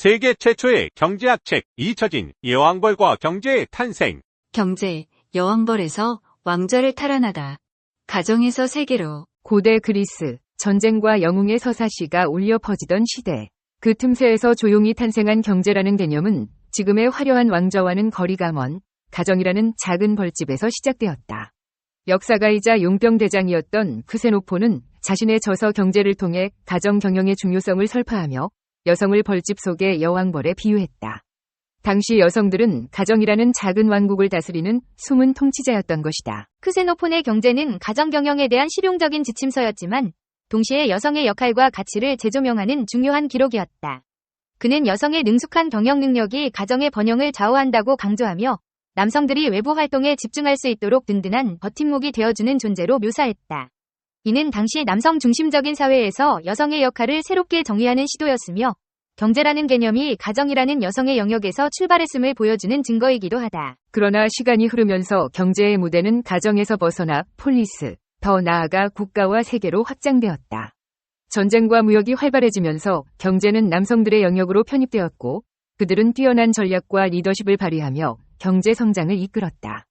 세계 최초의 경제학 책 잊혀진 여왕벌과 경제의 탄생. 경제, 여왕벌에서 왕좌를 탈환하다. 가정에서 세계로. 고대 그리스, 전쟁과 영웅의 서사시가 울려 퍼지던 시대. 그 틈새에서 조용히 탄생한 경제라는 개념은 지금의 화려한 왕좌와는 거리가 먼 가정이라는 작은 벌집에서 시작되었다. 역사가이자 용병대장이었던 크세노포는 자신의 저서 경제를 통해 가정 경영의 중요성을 설파하며 여성을 벌집 속의 여왕벌에 비유했다. 당시 여성들은 가정이라는 작은 왕국을 다스리는 숨은 통치자였던 것이다. 크세노폰의 경제는 가정 경영에 대한 실용적인 지침서였지만 동시에 여성의 역할과 가치를 재조명하는 중요한 기록이었다. 그는 여성의 능숙한 경영 능력이 가정의 번영을 좌우한다고 강조하며 남성들이 외부 활동에 집중할 수 있도록 든든한 버팀목이 되어주는 존재로 묘사했다. 이는 당시 남성 중심적인 사회에서 여성의 역할을 새롭게 정의하는 시도였으며 경제라는 개념이 가정이라는 여성의 영역에서 출발했음을 보여주는 증거이기도 하다. 그러나 시간이 흐르면서 경제의 무대는 가정에서 벗어나 폴리스, 더 나아가 국가와 세계로 확장되었다. 전쟁과 무역이 활발해지면서 경제는 남성들의 영역으로 편입되었고 그들은 뛰어난 전략과 리더십을 발휘하며 경제 성장을 이끌었다.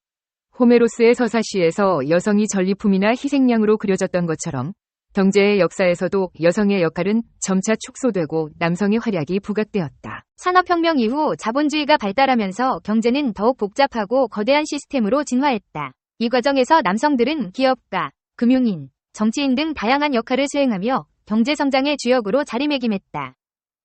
호메로스의 서사시에서 여성이 전리품이나 희생양으로 그려졌던 것처럼 경제의 역사에서도 여성의 역할은 점차 축소되고 남성의 활약이 부각되었다. 산업혁명 이후 자본주의가 발달하면서 경제는 더욱 복잡하고 거대한 시스템으로 진화했다. 이 과정에서 남성들은 기업가, 금융인, 정치인 등 다양한 역할을 수행하며 경제 성장의 주역으로 자리매김했다.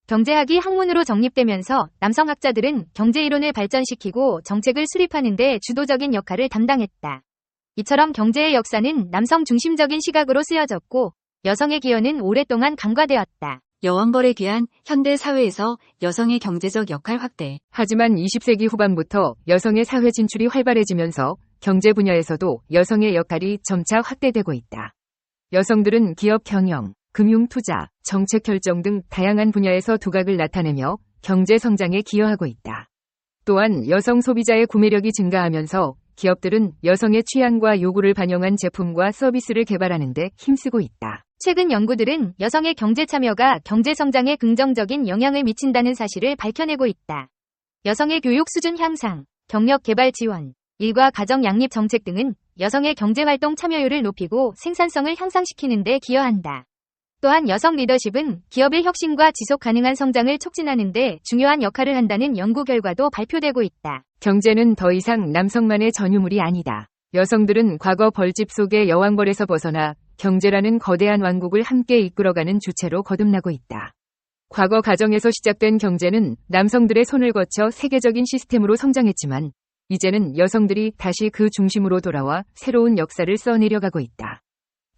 경제학이 학문으로 정립되면서 남성 학자들은 경제 이론을 발전시키고 정책을 수립하는 데 주도적인 역할을 담당했다. 이처럼 경제의 역사는 남성 중심적인 시각으로 쓰여졌고 여성의 기여는 오랫동안 간과되었다. 여왕벌에 귀한 현대 사회에서 여성의 경제적 역할 확대. 하지만 20세기 후반부터 여성의 사회 진출이 활발해지면서 경제 분야에서도 여성의 역할이 점차 확대되고 있다. 여성들은 기업 경영, 금융 투자, 정책 결정 등 다양한 분야에서 두각을 나타내며 경제 성장에 기여하고 있다. 또한 여성 소비자의 구매력이 증가하면서 기업들은 여성의 취향과 요구를 반영한 제품과 서비스를 개발하는 데 힘쓰고 있다. 최근 연구들은 여성의 경제 참여가 경제 성장에 긍정적인 영향을 미친다는 사실을 밝혀내고 있다. 여성의 교육 수준 향상, 경력 개발 지원, 일과 가정 양립 정책 등은 여성의 경제활동 참여율을 높이고 생산성을 향상시키는 데 기여한다. 또한 여성 리더십은 기업의 혁신과 지속 가능한 성장을 촉진하는 데 중요한 역할을 한다는 연구 결과도 발표되고 있다. 경제는 더 이상 남성만의 전유물이 아니다. 여성들은 과거 벌집 속의 여왕벌에서 벗어나 경제라는 거대한 왕국을 함께 이끌어가는 주체로 거듭나고 있다. 과거 가정에서 시작된 경제는 남성들의 손을 거쳐 세계적인 시스템으로 성장했지만 이제는 여성들이 다시 그 중심으로 돌아와 새로운 역사를 써내려가고 있다.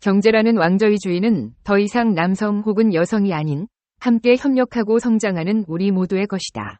경제라는 왕좌위주의는 더 이상 남성 혹은 여성이 아닌 함께 협력하고 성장하는 우리 모두의 것이다.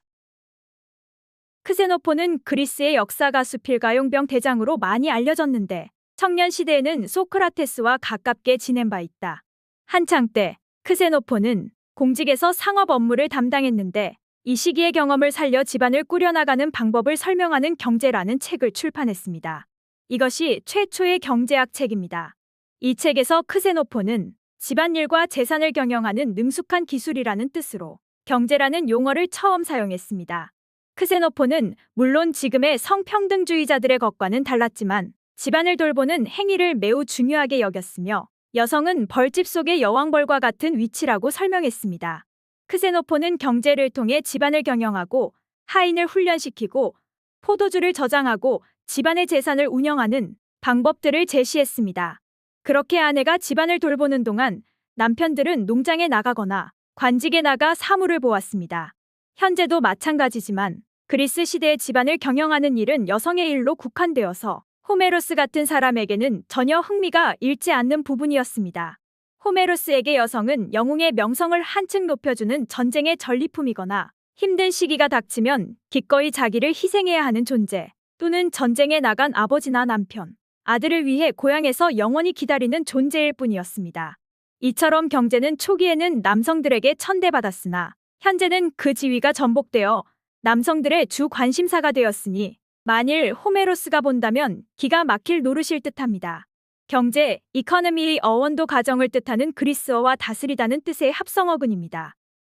크세노폰은 그리스의 역사가 수필가용병 대장으로 많이 알려졌는데 청년 시대에는 소크라테스와 가깝게 지낸 바 있다. 한창 때 크세노폰은 공직에서 상업 업무를 담당했는데 이 시기의 경험을 살려 집안을 꾸려나가는 방법을 설명하는 경제라는 책을 출판했습니다. 이것이 최초의 경제학 책입니다. 이 책에서 크세노폰은 집안일과 재산을 경영하는 능숙한 기술이라는 뜻으로 경제라는 용어를 처음 사용했습니다. 크세노폰은 물론 지금의 성평등주의자들의 것과는 달랐지만 집안을 돌보는 행위를 매우 중요하게 여겼으며 여성은 벌집 속의 여왕벌과 같은 위치라고 설명했습니다. 크세노폰은 경제를 통해 집안을 경영하고 하인을 훈련시키고 포도주를 저장하고 집안의 재산을 운영하는 방법들을 제시했습니다. 그렇게 아내가 집안을 돌보는 동안 남편들은 농장에 나가거나 관직에 나가 사물을 보았습니다. 현재도 마찬가지지만 그리스 시대의 집안을 경영하는 일은 여성의 일로 국한되어서 호메로스 같은 사람에게는 전혀 흥미가 잃지 않는 부분이었습니다. 호메로스에게 여성은 영웅의 명성을 한층 높여주는 전쟁의 전리품이거나 힘든 시기가 닥치면 기꺼이 자기를 희생해야 하는 존재 또는 전쟁에 나간 아버지나 남편, 아들을 위해 고향에서 영원히 기다리는 존재일 뿐이었습니다. 이처럼 경제는 초기에는 남성들에게 천대받았으나 현재는 그 지위가 전복되어 남성들의 주 관심사가 되었으니 만일 호메로스가 본다면 기가 막힐 노릇일 듯합니다. 경제, 이코노미의 어원도 가정을 뜻하는 그리스어와 다스리다는 뜻의 합성어근입니다.